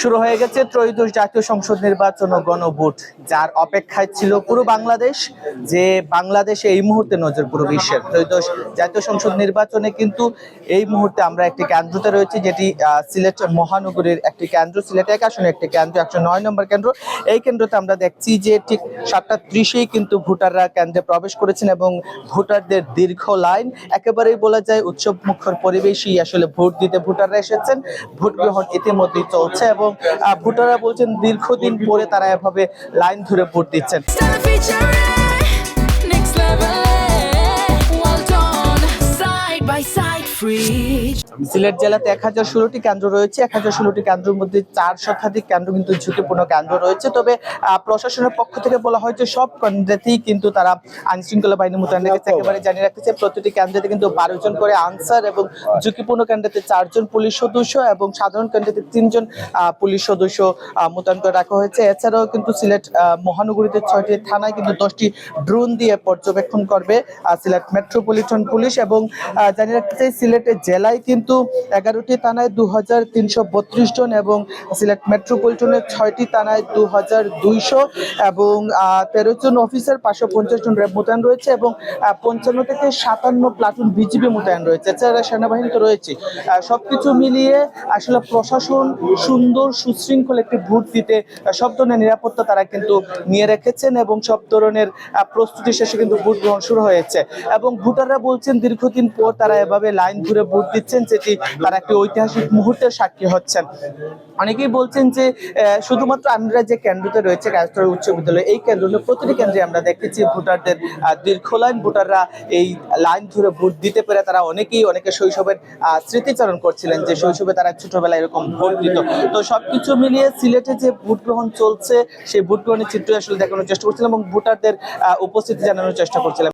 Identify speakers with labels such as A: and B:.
A: শুরু হয়ে গেছে ত্রয়োদশ জাতীয় সংসদ নির্বাচন ও গণভোট, যার অপেক্ষায় ছিল পুরো বাংলাদেশ। যে বাংলাদেশে এই মুহূর্তে নজর পুরো বিশ্বের ত্রয়োদশ জাতীয় সংসদ নির্বাচনে কিন্তু এই মুহূর্তে আমরা একটি কেন্দ্রতে রয়েছি, যেটি সিলেট মহানগরীর একটি কেন্দ্র, সিলেট 1 আসনে একটি কেন্দ্র, 109 নম্বর কেন্দ্র। এই কেন্দ্রতে আমরা দেখছি যে ঠিক 7:30-এই কিন্তু ভোটাররা কেন্দ্রে প্রবেশ করেছেন এবং ভোটারদের দীর্ঘ লাইন, একেবারেই বলা যায় উৎসব মুখর পরিবেশই আসলে ভোট দিতে ভোটাররা এসেছেন। ভোট গ্রহণ ইতিমধ্যেই চলছে এবং ভোটাররা বলছেন দীর্ঘদিন পরে তারা এভাবে লাইন ধরে ভোট দিচ্ছেন। সিলেট জেলাতে 1016টি কেন্দ্র রয়েছে। 1016টি কেন্দ্রের মধ্যে 4 শতাধিক কেন্দ্র কিন্তু ঝুঁকিপূর্ণ কেন্দ্র রয়েছে। তবে প্রশাসনের পক্ষ থেকে বলা হয় যে সব কেন্দ্রেতেই কিন্তু তারা আইন শৃঙ্খলা বাহিনী মোতায়েন রেখেছে। একেবারে জানিয়ে রাখতেছে প্রতিটি কেন্দ্রেতে কিন্তু 12 জন করে আনসার এবং ঝুঁকিপূর্ণ কেন্দ্রেতে 4 জন পুলিশ সদস্য এবং সাধারণ কেন্দ্রেতে 3 জন পুলিশ সদস্য মোতায়েন করে রাখা হয়েছে। এছাড়াও কিন্তু সিলেট মহানগরীতে 6টি থানায় কিন্তু 10টি ড্রোন দিয়ে পর্যবেক্ষণ করবে সিলেট মেট্রোপলিটন পুলিশ। এবং জানিয়ে রাখতে চাই সিলেটের জেলায় কিন্তু 11টি থানায় 2332 জন এবং সিলেট মেট্রোপলিটনের 6টি থানায় 2200 এবং 13 জন অফিসার, 550 জন র্যাব মোতায়েন রয়েছে এবং 55 থেকে 57 প্লাটুন বিজিবি মোতায়েন রয়েছে। এছাড়া সেনাবাহিনী তো রয়েছে। সবকিছু মিলিয়ে আসলে প্রশাসন সুন্দর সুশৃঙ্খল একটি ভোট দিতে সব ধরনের নিরাপত্তা তারা কিন্তু নিয়ে রেখেছেন এবং সব ধরনের প্রস্তুতি শেষে কিন্তু ভোট গ্রহণ শুরু হয়েছে এবং ভোটাররা বলছেন দীর্ঘদিন পর তারা এভাবে লাইন ধরে ভোট দিচ্ছেন, যেটি তারা একটি ঐতিহাসিক মুহূর্তের সাক্ষী হচ্ছেন। অনেকেই বলছেন যে শুধুমাত্র আমরা যে কেন্দ্রতে রয়েছে কায়স্থলী উচ্চ বিদ্যালয়, এই কেন্দ্রে প্রতিটি কেন্দ্রে আমরা দেখেছি ভোটারদের দীর্ঘ লাইন। ভোটাররা এই লাইন ধরে ভোট দিতে পেরে তারা অনেকে শৈশবের স্মৃতিচারণ করছিলেন যে শৈশবে তারা ছোটবেলায় এরকম ভোট দিত। তো সবকিছু মিলিয়ে সিলেটে যে ভোট গ্রহণ চলছে সেই ভোট গ্রহণের চিত্র আসলে দেখানোর চেষ্টা করছিলাম এবং ভোটারদের উপস্থিতি জানানোর চেষ্টা করছিলাম।